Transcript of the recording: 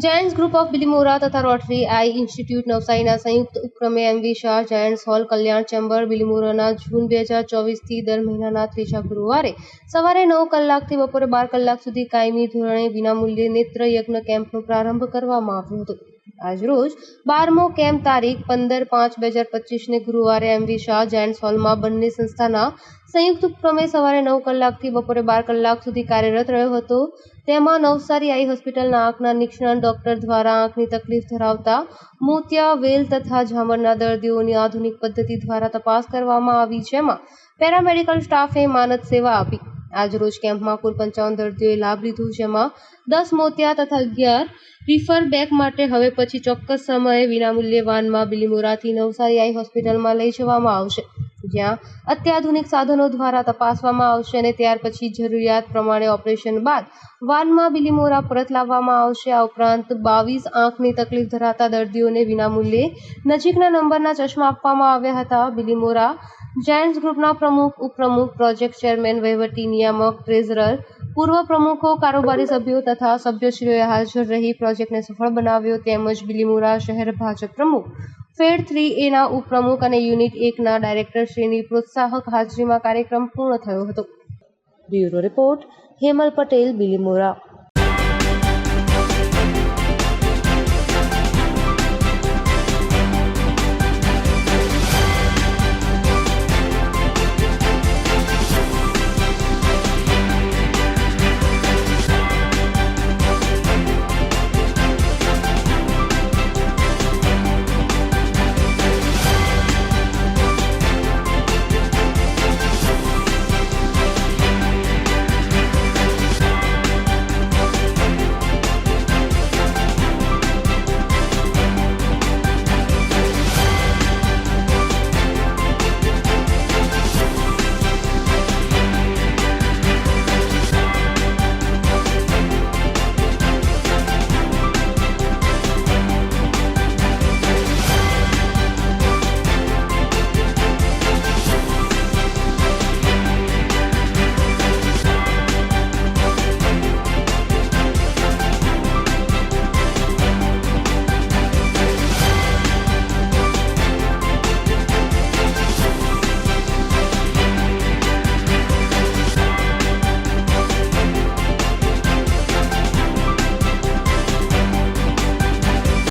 Giants group of Bilimora તથા rotary eye institute નવસારીના સંયુક્ત ઉપક્રમે એમવી શાહ જાયન્ટ્સ હોલ કલ્યાણ ચેમ્બર બિલીમોરાના જૂન 2024થી દર મહિનાના ત્રીજા ગુરુવારે સવારે 9 કલાકથી બપોરે 12 કલાક સુધી કાયમી ધોરણે વિનામૂલ્યે નેત્ર યજ્ઞ કેમ્પનો પ્રારંભ કરવામાં આવ્યો હતો। આજરોજ 12મો કેમ્પ તારીખ 15/5/2025ને ગુરુવારે એમવી શાહ જાયન્ટ્સ હોલમાં બંને સંસ્થાના સંયુક્ત ઉપક્રમે સવારે 9 કલાકથી બપોરે 12 કલાક સુધી કાર્યરત રહ્યો હતો। તેમાં નવસારી આઈ હોસ્પિટલના આંખના નિષ્ણાત ડોક્ટર દ્વારા આંખની તકલીફ ધરાવતા મોતિયા, વેલ તથા ઝામરના દર્દીઓની આધુનિક પદ્ધતિ દ્વારા તપાસ કરવામાં આવી, જેમાં પેરામેડિકલ સ્ટાફે માનદ સેવા આપી। આજરોજ કેમ્પમાં કુલ 55 દર્દીઓએ લાભ લીધો, જેમાં 10 મોતિયા તથા 11 રિફર બેક માટે હવે પછી ચોક્કસ સમયે વિનામૂલ્યે વાનમાં બિલીમોરાથી નવસારી આઈ હોસ્પિટલમાં લઈ જવામાં આવશે, જ્યાં અત્યાધુનિક સાધનો દ્વારા તપાસવામાં આવશે અને ત્યાર પછી જરૂરિયાત પ્રમાણે ઓપરેશન બાદ વાનમાં બિલીમોરા પરત લાવવામાં આવશે। આ ઉપરાંત 22 આંખની તકલીફ ધરાવતા દર્દીઓને વિનામૂલ્યે નજીકના નંબરના ચશ્મા આપવામાં આવ્યા હતા। બિલીમોરા જાયન્ટ્સ ગ્રુપના પ્રમુખ, ઉપપ્રમુખ, પ્રોજેક્ટ ચેરમેન, વહીવટી નિયામક, ટ્રેઝરર, પૂર્વ પ્રમુખો, કારોબારી સભ્યો તથા સભ્યશ્રીઓએ હાજર રહી પ્રોજેક્ટને સફળ બનાવ્યો। તેમજ બિલીમોરા શહેર ભાજપ પ્રમુખ, ફેડ 3A ના ઉપપ્રમુખ અને યુનિટ 1ના ડાયરેક્ટરશ્રીની પ્રોત્સાહક હાજરીમાં કાર્યક્રમ પૂર્ણ થયો હતો। Bureau report, Hemal Patel, Bilimora.